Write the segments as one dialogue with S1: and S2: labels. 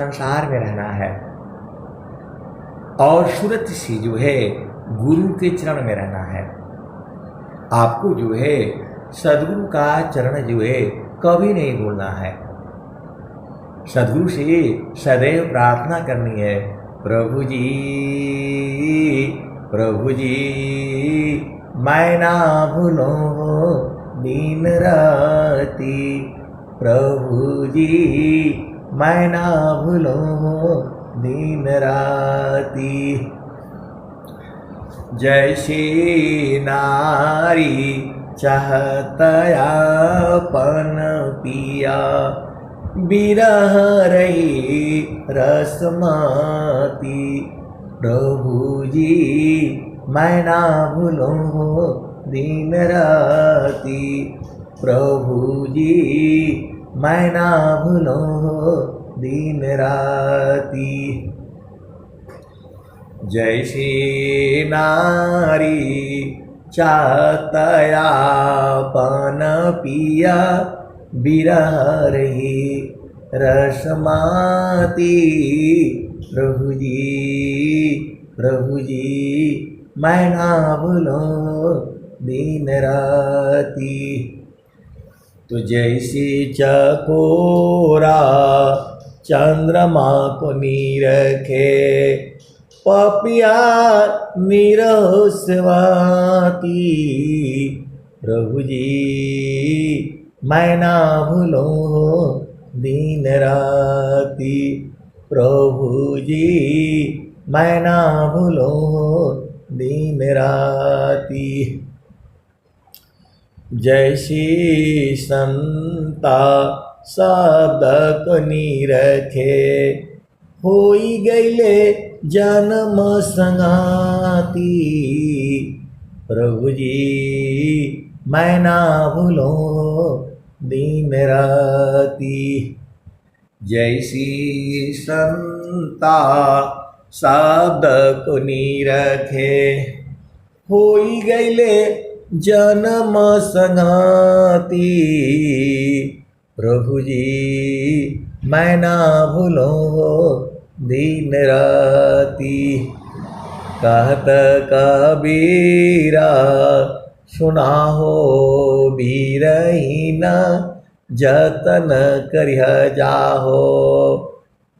S1: संसार में रहना है और सूरत से जो है गुरु के चरण में रहना है। आपको जो है सदगुरु का चरण जो है कभी नहीं भूलना है। सदगुरु से सदैव प्रार्थना करनी है, प्रभु जी मैं ना भूलो दिन राती, प्रभु जी मैं ना भूलो दिन राती। जैसे नारी चाहतया पन पिया, बिरह रही रसमाती, प्रभु जी मैं ना भूलो दिन राती, प्रभु जी मैं ना भूलो दिन राती। जैसे नारी चाहतया पान पिया, बिरह रही रसमाती, प्रभु जी मैं ना भूलो दिन राती। तो जैसे चकोरा चंद्रमा को निरखे, पपिया निरस्वाती, प्रभु जी मैं ना भूलो दिन राती, प्रभु जी मैं ना भूलो दिन राती। जैसे संता शब्द को निरखे, होई गईले जन्म संगाती, प्रभु जी मैं ना भूलो दिन राती। जैसी संता शब्द को निरखे, होई गईले जन्म संगाती, प्रभु जी मैं ना भूलो दिन राती। कहत कबीरा सुना हो बीरहीना, जतन करिह जाहो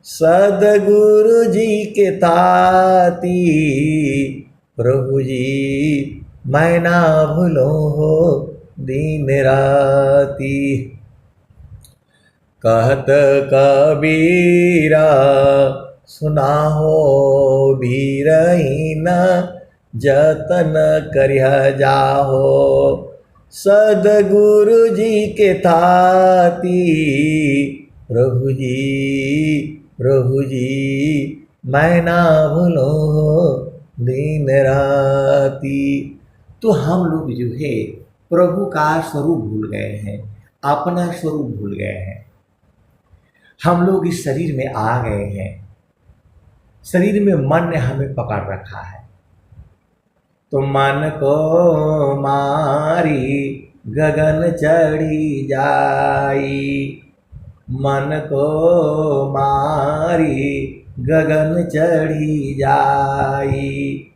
S1: सदगुरु जी के ताती, प्रभु जी मैं ना भूलो दिन राती। कहत कबीरा सुना हो बीरहीना, जतन करिह जाहो सदगुरु जी के ताती, प्रभु जी मैं ना भूलो दिन राती। तो हम लोग जो है प्रभु का स्वरूप भूल गए हैं, अपना स्वरूप भूल गए हैं। हम लोग इस शरीर में आ गए हैं, शरीर में मन ने हमें पकड़ रखा है। तो मन को मारी गगन चढ़ी जाई, मन को मारी गगन चढ़ी जाई,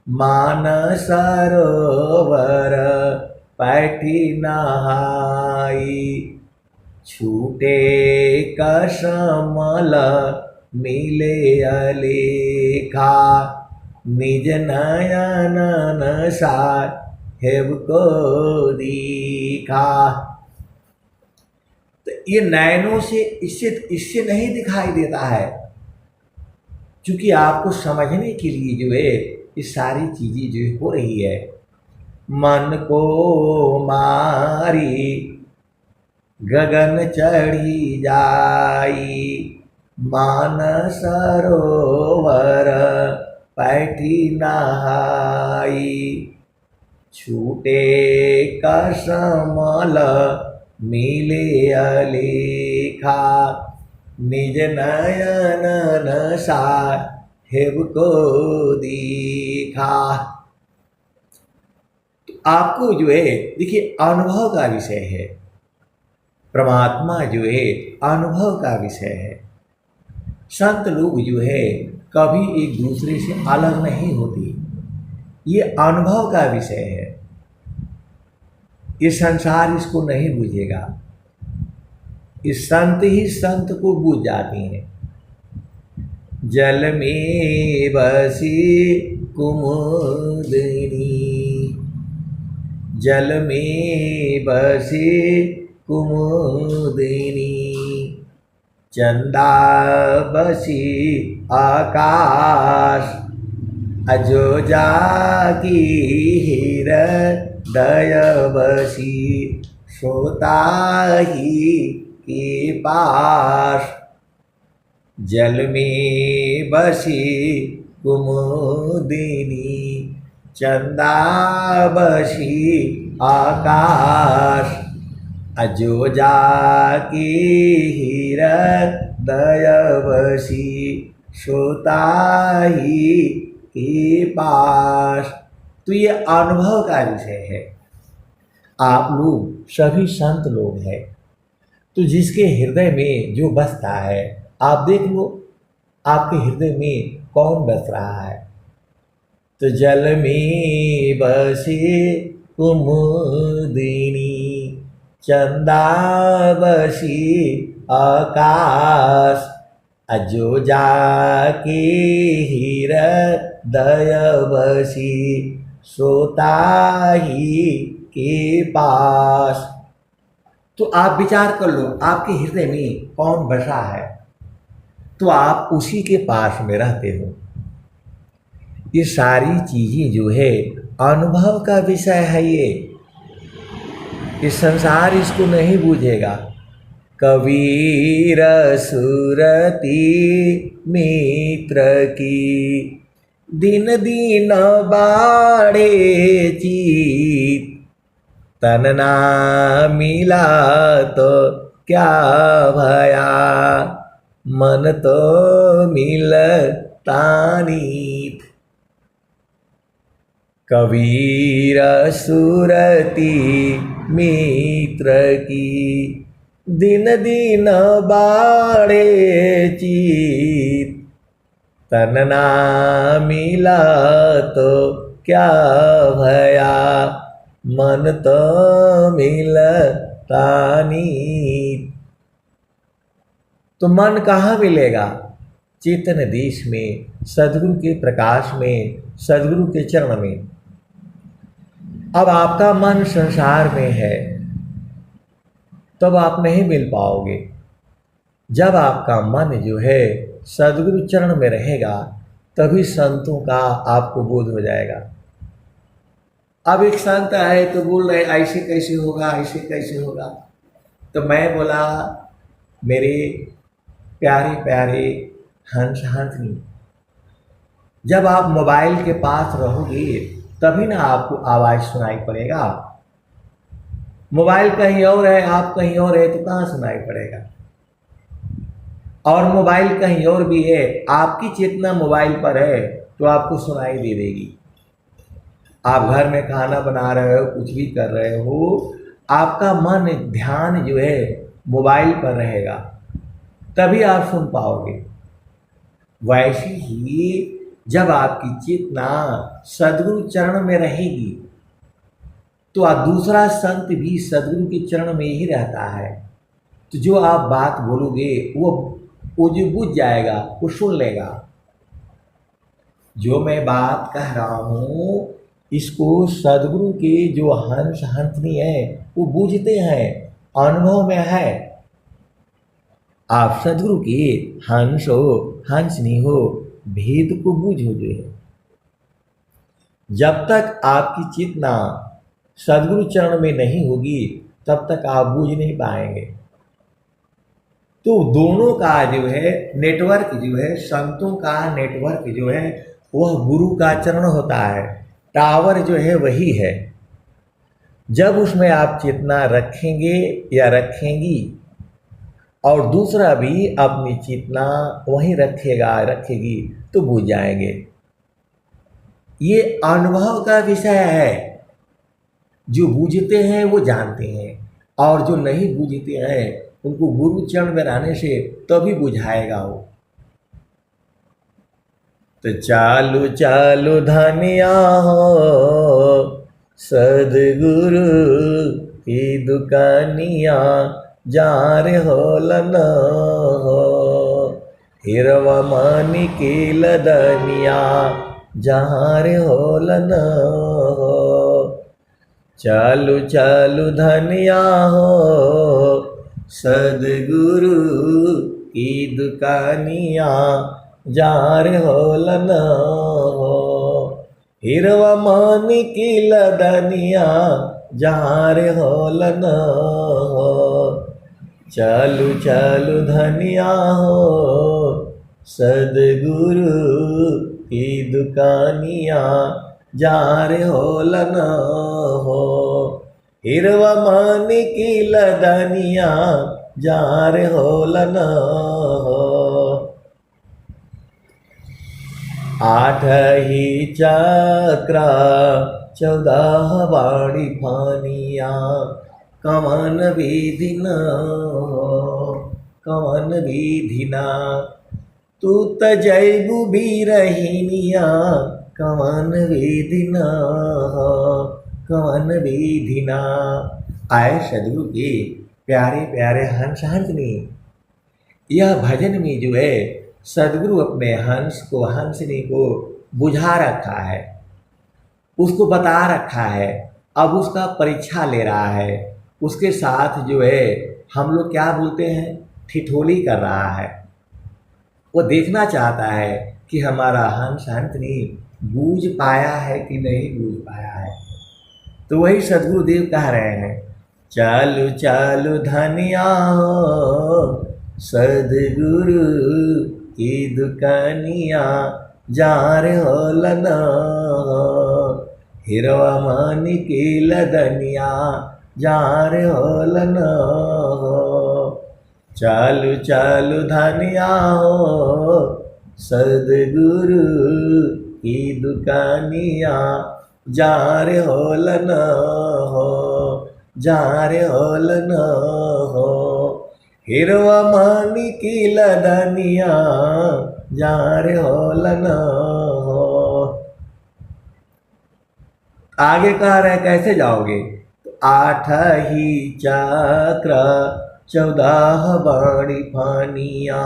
S1: मान सरोवर पैठी नहाई, छूटे कसमल मिले अलेखा, निज नयन साहेब को दिखा। तो ये नयनों से इससे नहीं दिखाई देता है, क्योंकि आपको समझने के लिए जो है ये सारी चीजें जो हो रही है। मन को मारी गगन चढ़ी जाई, मान सरोवर पैठी नहाई, छूटे कसमल मिले अलेखा, निज नयन साहेब को दिखा। तो आपको जो है देखिए अनुभव का विषय है, परमात्मा जो है अनुभव का विषय है। संत लोग जो है कभी एक दूसरे से अलग नहीं होते। ये अनुभव का विषय है। ये संसार इसको नहीं बुझेगा। इस संत ही संत को बुझ जाते हैं। जल में बसी कुमुदिनी, जल में बसी कुमुदिनी, चंदा बसी आकाश, अजो जाकी हृदय बसी, सोता ही के पास। जल में बसी कुमुदिनी, चंदा बसी आकाश, अजो जाकी हृदय बसी, सोता ही के पास। तो ये अनुभव का विषय है। आप लोग सभी संत लोग हैं, तो जिसके हृदय में जो बसता है, आप देख लो आपके हृदय में कौन बस रहा है। तो जल में बसी कुमुदिनी, चंदा बसी आकाश, अजो जाके हृदय बसी, सोता ही के पास। तो आप विचार कर लो आपके हृदय में कौन बसा है, तो आप उसी के पास में रहते हो। ये सारी चीजें जो है अनुभव का विषय है। ये संसार इसको नहीं बूझेगा। कबीर सुरती मित्र की, दिन दिन बाड़े चीत, तन ना मिला तो क्या भया, मन तो मिलता नीत। कबीर सुरती मित्र की, दिन दिन बाड़े चीत, तन ना मिला तो क्या भया, मन तो मिलता नीत। तो मन कहाँ मिलेगा? चेतन देश में, सद्गुरु के प्रकाश में, सद्गुरु के चरण में। अब आपका मन संसार में है, तब आप नहीं मिल पाओगे। जब आपका मन जो है सद्गुरु चरण में रहेगा, तभी संतों का आपको बोध हो जाएगा। अब एक संत आए तो बोल रहे ऐसे कैसे होगा, ऐसे कैसे होगा। तो मैं बोला मेरे प्यारे प्यारे हंस हंसनी, जब आप मोबाइल के पास रहोगे तभी ना आपको आवाज़ सुनाई पड़ेगा। मोबाइल कहीं और है, आप कहीं और है, तो कहाँ सुनाई पड़ेगा। और मोबाइल कहीं और भी है, आपकी चेतना मोबाइल पर है तो आपको सुनाई दे देगी। आप घर में खाना बना रहे हो, कुछ भी कर रहे हो, आपका मन ध्यान जो है मोबाइल पर रहेगा, तभी आप सुन पाओगे। वैसे ही जब आपकी चेतना सद्गुरु चरण में रहेगी, तो दूसरा संत भी सद्गुरु के चरण में ही रहता है। तो जो आप बात बोलोगे वो जो बुझ जाएगा, वो सुन लेगा। जो मैं बात कह रहा हूँ, इसको सद्गुरु के जो हंस हंसनी है वो बूझते हैं, अनुभव में है। आप सद्गुरु के हंस हो हंसनी हो, भेद को बूझो जो है। जब तक आपकी चेतना सद्गुरु चरण में नहीं होगी, तब तक आप बूझ नहीं पाएंगे। तो दोनों का जो है नेटवर्क जो है, संतों का नेटवर्क जो है, वह गुरु का चरण होता है। टावर जो है वही है। जब उसमें आप चेतना रखेंगे या रखेंगी, और दूसरा भी अपनी चेतना वहीं रखेगा रखेगी, तो बुझ जाएंगे। ये अनुभव का विषय है। जो बूझते हैं वो जानते हैं, और जो नहीं बूझते हैं उनको गुरु चरण में रहने से तभी बुझाएगा वो। तो चालू चालू धनिया हो सदगुरु की दुकानिया जार होलन हो, हिरवा मानी की लदनिया जार होलन हो। चालू चालू धनिया हो सदगुरु की दुकानिया जार होलन हो, हिरवा मानी की लदनिया जार होलन हो। चालू चालू धनिया हो सदगुरु की दुकानिया जार होलन हो, हिरवा मानी की लदनिया जार होलन हो। आठ ही चक्र 14 बाणी फानिया कवन विधि न हो, कवन विधि ना तू तजैबु बीरहिनिया कवन विधि न हो, कवन विधि ना। आए सदगुरु के प्यारे प्यारे हंस हंसनी, यह भजन में जो है सदगुरु अपने हंस को हंसनी को बुझा रखा है, उसको बता रखा है, अब उसका परीक्षा ले रहा है। उसके साथ जो है हम लोग क्या बोलते हैं, ठिठोली कर रहा है। वो देखना चाहता है कि हमारा हंस हंसनी बूझ पाया है कि नहीं बूझ पाया है। तो वही सदगुरुदेव कह रहे हैं, चालू चालू धनिया हो सदगुरु की दुकानिया जार होलन हो, हिरवा मानी की लदनिया जार होलन हो। चालू चालू धनिया हो सदगुरु की दुकानिया जार होलन हो, जार होलन हो, हिरवा मानी की लदनिया जार होलन हो। आगे कह रहे कैसे जाओगे, तो 8 ही चक्र 14 बाणी फानिया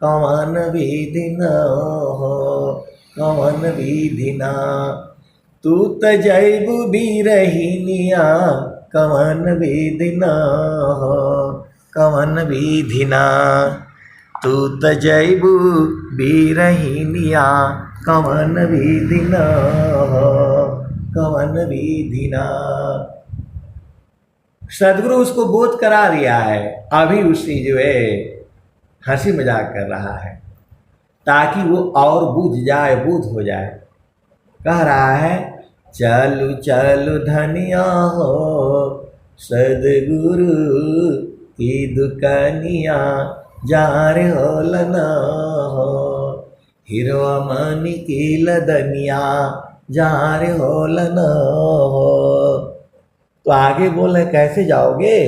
S1: कवन विधि न हो, कवन विधि ना तू तजैबु बीरहिनिया कवन विधि न हो, कवन विधि ना तू तजैबु बीरहिनिया कवन विधि न हो, कवन विधि ना। सदगुरु उसको बोध करा दिया है, अभी उससे जो है हंसी मजाक कर रहा है ताकि वो और बुझ जाए, बुध हो जाए। कह रहा है चालू चालू धनिया हो सदगुरु की दुकानिया जार होलन हो, हिरवा मानी की लदनिया जार होलन हो। तो आगे बोले कैसे जाओगे,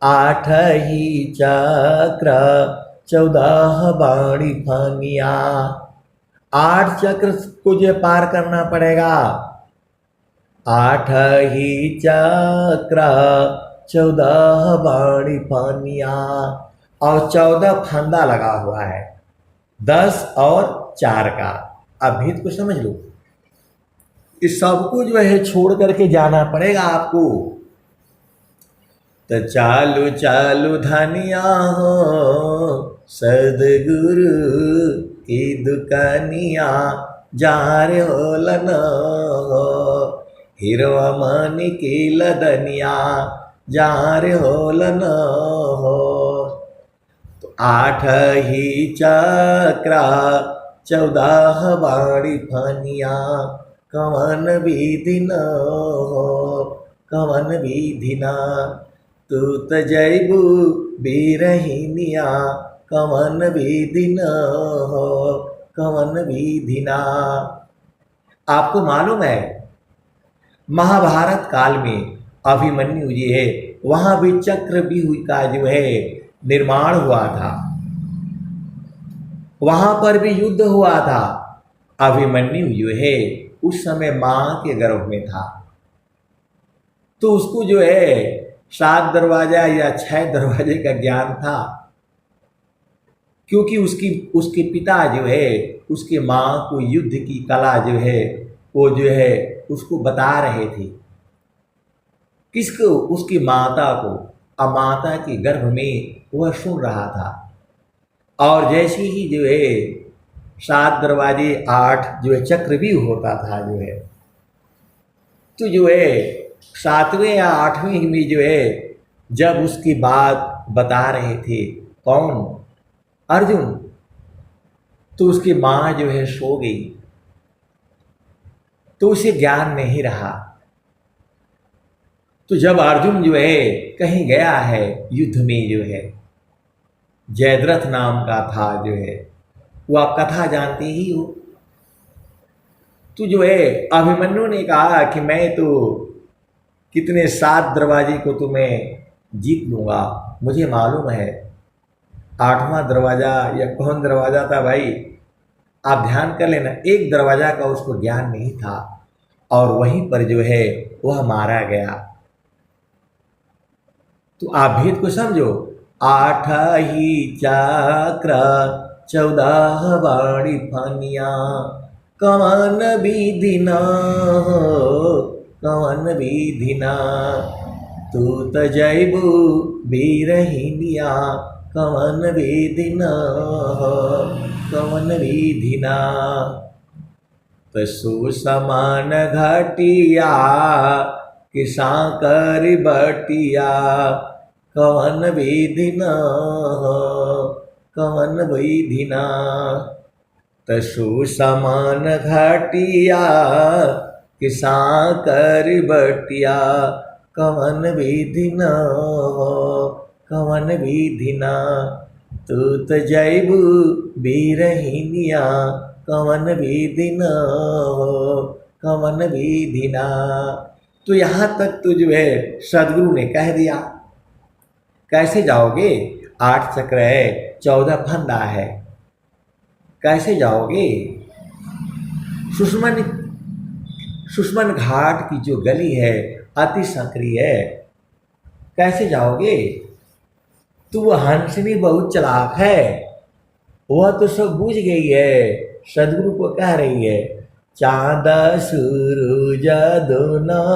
S1: 8 ही चक्र 14 बाणी फानिया, 8 चक्र को जो पार करना पड़ेगा। 8 ही चक्र 14 बाणी फानिया और 14 फंदा लगा हुआ है, 10 और 4 का। अब भेद को समझ लो, इस सबको जो है छोड़ करके जाना पड़ेगा आपको। तो चालू चालू धनिया हो सदगुरु की दुकानिया जार होलन हो, हिरवा मानी की लदनिया जार होलन हो। तो 8 ही चक्र 14 बाणी फानिया कवन विधि न हो, कवन विधि ना तू तजैबु बीरहिनिया कवन विधि न हो, कवन विधि ना। आपको मालूम है महाभारत काल में अभिमन्यु जी है, वहां भी चक्रव्यूह का जो है निर्माण हुआ था, वहां पर भी युद्ध हुआ था। अभिमन्यु जो है उस समय मां के गर्भ में था, तो उसको जो है 7 दरवाजा या 6 दरवाजे का ज्ञान था, क्योंकि उसके पिता जो है उसके मां को युद्ध की कला जो है वो जो है उसको बता रहे थे। किसको? उसकी माता को। अब माता के गर्भ में वह सुन रहा था, और जैसे ही जो है 7 दरवाजे 8 जो है चक्रव्यूह होता था जो है, तो जो है 7वें या 8वें में जो है जब उसकी बात बता रहे थे कौन? अर्जुन, तो उसकी मां जो है सो गई, तो उसे ज्ञान नहीं रहा। तो जब अर्जुन जो है कहीं गया है युद्ध में जो है, जयद्रथ नाम का था जो है, वो आप कथा जानते ही हो। तो जो है अभिमन्यु ने कहा कि मैं तो कितने 7 दरवाजे को तो मैं जीत लूंगा, मुझे मालूम है 8वां दरवाजा या कौन दरवाजा था भाई, आप ध्यान कर लेना, एक दरवाजा का उसको ज्ञान नहीं था, और वहीं पर जो है वह मारा गया। तो आप भेद को समझो, 8 ही चक्र 14 बाणी फनिया, कवन विधिना कवन विधिना, तू त जैबू बीरहिनिया, कवन विधिना कवन विधिना, तसु समान घटिया किसा कर बटिया, कवन विधिना कवन विधिना, तसु समान घटिया किसा कर बटिया, कवन विधिना कवन विधिना, तू त जैबू बीरहिनिया, कवन विधिना कवन विधिना। तो यहाँ तक तो जो है सदगुरु ने कह दिया। कैसे जाओगे? 8 चक्र है, 14 फंदा है, कैसे जाओगे? सुषमन घाट की जो गली है अति संकरी है, कैसे जाओगे? तो वह हंसनी बहुत चालाक है, वह तो सब बूझ गई है, सदगुरु को कह रही है, चाँद सूरज दोनों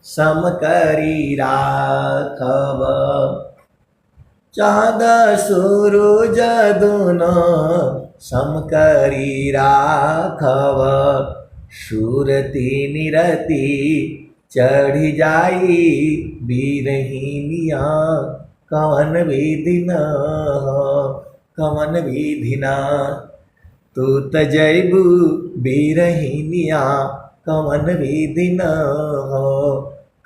S1: सम करी राखब, चाँद सूरज दोनों सम करी राखब, सूरती निरती चढ़ी जाई बीरहिनिया, कवन विधिना कवन विधिना, तू त जैबू बीरहिनिया, कवन विधिना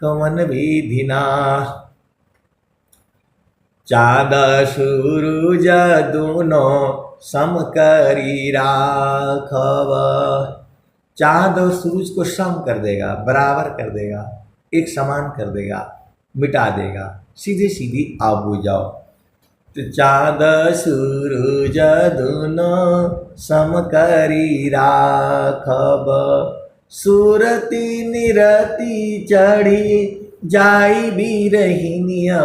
S1: कवन विधिना, चाँद सूरज दोनों सम करी राखब। चाँद और सूरज को सम कर देगा, बराबर कर देगा, एक समान कर देगा, मिटा देगा, सीधे सीधी आप बुझ जाओ। तो चाँद सूरज दोनों सम करी राखब, सूरती निरती चढ़ी जाई बीरहिनिया,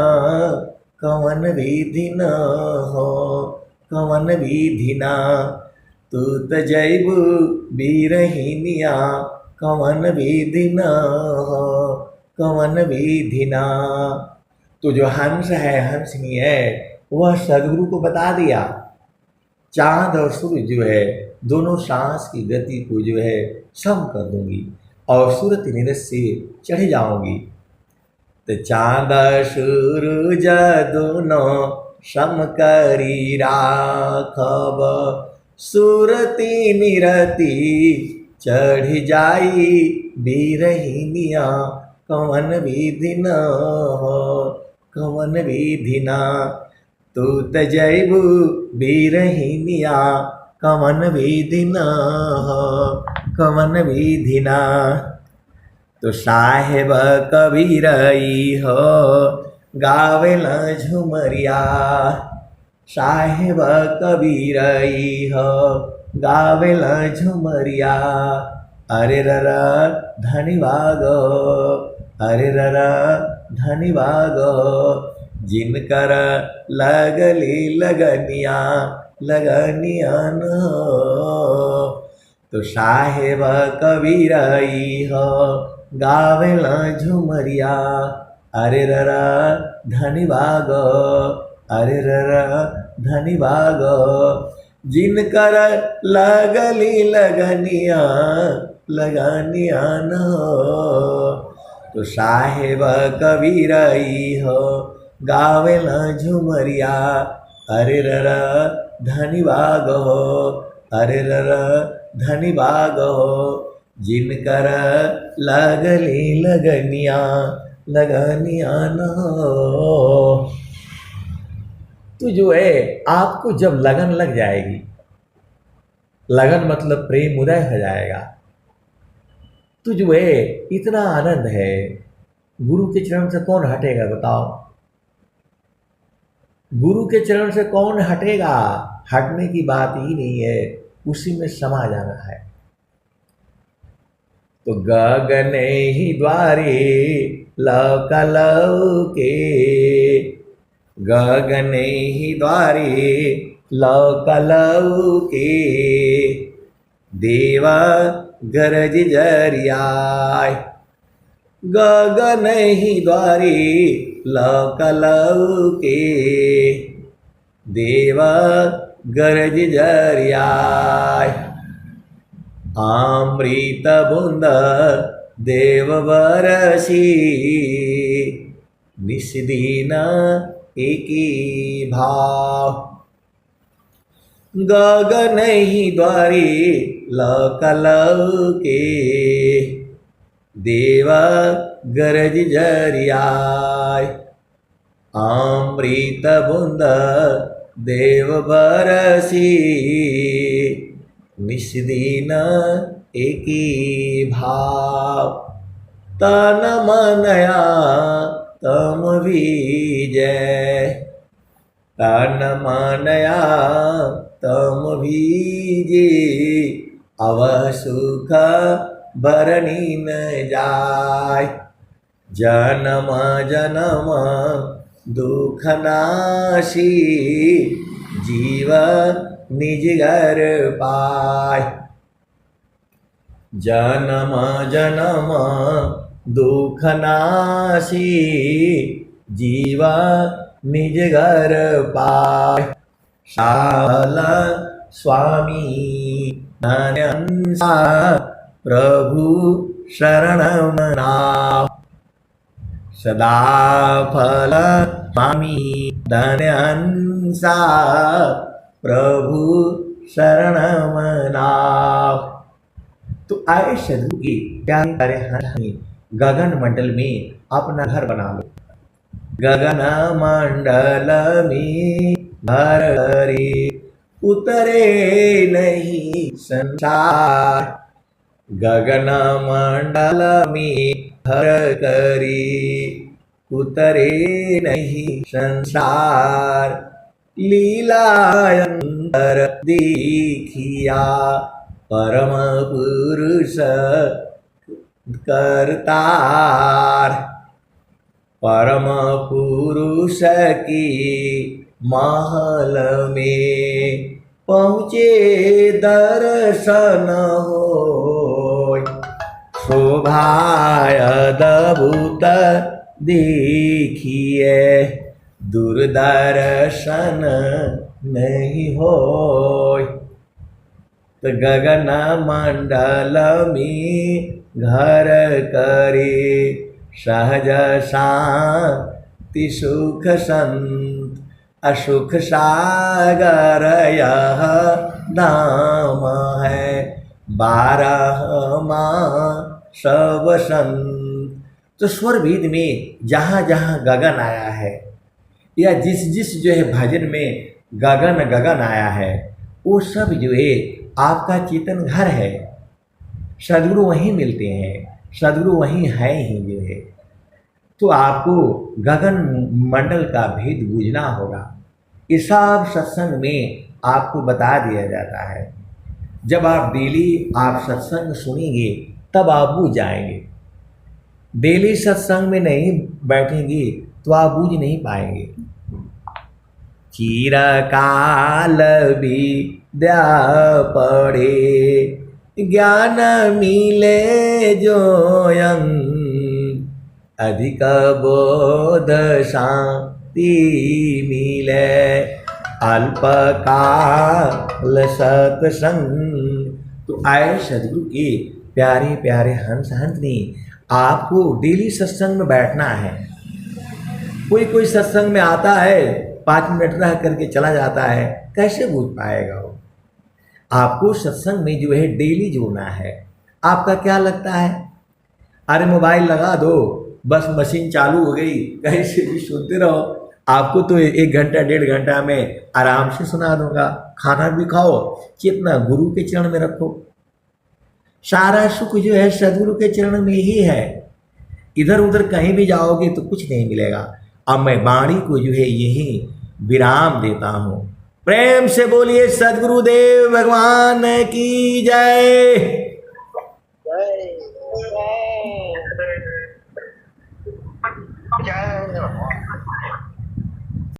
S1: कवन विधिना कवन विधिना, तू त जैबू बीरहिनिया, कवन विधिना कवन विधिना। तो जो हंस है, हंसनी है, वह सदगुरु को बता दिया, चाँद और सूरज जो है दोनों सांस की गति को जो है सम कर दूंगी और सूरत निरत से चढ़ जाऊंगी। तो चाँद सूरज दोनों सम करी राखब, सूरती निरती चढ़ जाई बीरहिनिया, कवन विधिना कवन विधिना, तू त जैबू बीरहिनिया, कवन विधिना कवन विधिना। तो साहेब कबीरई हो गावेला झुमरिया, साहेब कबीर हो गावेला झुमरिया। अरे रर धन्यवाद, अरे रर धन्यवाद, जिनकर लगली लगनिया लगनिया न। तो साहेब कबीर हो गावेला झुमरिया। अरे रर धन्यवाद, अरे रर धन्यवाद, जिनकर लगली लगनिया लगनिया न। तो साहेब कबीर हो गावेला झुमरिया। अरे रर धन्यवाद हो, अरे रर धन्यवाद हो, जिनकर लगली लगनिया लगनिया न। तो जो है आपको जब लगन लग जाएगी, लगन मतलब प्रेम उदय हो जाएगा, तो जो है इतना आनंद है, गुरु के चरण से कौन हटेगा बताओ? गुरु के चरण से कौन हटेगा? हटने की बात ही नहीं है, उसी में समा जाना है। तो गगन ही द्वारे लौके, गगन ही द्वारे लौके, देवा गरज जरियाय। गगन ही द्वारे लौके, देवा गरज जरियाय। अमृत बूंद देव बरसी, निस्दिन एकी भाव। गगन ही द्वारे लौके, देवा गरज जरियाय। अमृत बूंद देव बरसी, निस्दिन एकी भाव। तन मनया तम विजय, तन मनया तम भीजे। अव सुख बरनी न जाय, जन्म जन्म दुख नाशी। जीव निज घर पाय, जन्म जन्म दुख नाशी। जीव निज घर पाय। शाल स्वामी धन्यंसा, प्रभु शरण नाव। सदा फल स्वामी धन्यंसा, प्रभु शरण नाव। तो आए सदगुरु की प्यारे प्यारे हाथ में गगन मंडल में अपना घर बना लो। गगन मंडल में घर रे, उतरे नहीं संसार। गगन मंडल में घर करी, उतरे नहीं संसार। लीला अंतर देखिया, परम पुरुष करतार। परम पुरुष की महल में पहुँचे दर्शन होय। शोभाय अद्भुत देखिए, दूरदर्शन नहीं होय। तो गगन मंडल में घर करे, सहज शांति सुख संत। असुख सागर यह नाम है, 12 माह सब संत। तो स्वर वेद में जहाँ जहाँ गगन आया है, या जिस जिस जो है भजन में गगन गगन आया है, वो सब जो है आपका चेतन घर है। सदगुरु वहीं मिलते हैं, सदगुरु वहीं है ही जो है। तो आपको गगन मंडल का भेद बूझना होगा। इस सब सत्संग में आपको बता दिया जाता है। जब आप डेली आप सत्संग सुनेंगे तब आप बूझ जाएंगे। डेली सत्संग में नहीं बैठेंगे तो आप बूझ नहीं पाएंगे। चिरकाल विद्या पढ़े ज्ञान मिले जोयं, अधिक बोध शांति मिले अल्पकाल सत्संग। तो आए सदगुरु के प्यारे प्यारे हंस हंसनी, आपको डेली सत्संग में बैठना है। कोई सत्संग में आता है 5 मिनट रह करके चला जाता है, कैसे बूझ पाएगा वो। आपको सत्संग में जो है डेली जुड़ना है। आपका क्या लगता है, अरे मोबाइल लगा दो बस मशीन चालू हो गई, कहीं से भी सुनते रहो, आपको तो 1 घंटा 1.5 घंटा में आराम से सुना दूंगा। खाना भी खाओ, चेतना गुरु के चरण में रखो। सारा सुख जो है सदगुरु के चरण में ही है। इधर उधर कहीं भी जाओगे तो कुछ नहीं मिलेगा। अब मैं वाणी को जो है यही विराम देता हूँ। प्रेम से बोलिए सदगुरुदेव भगवान की जय।
S2: जय जय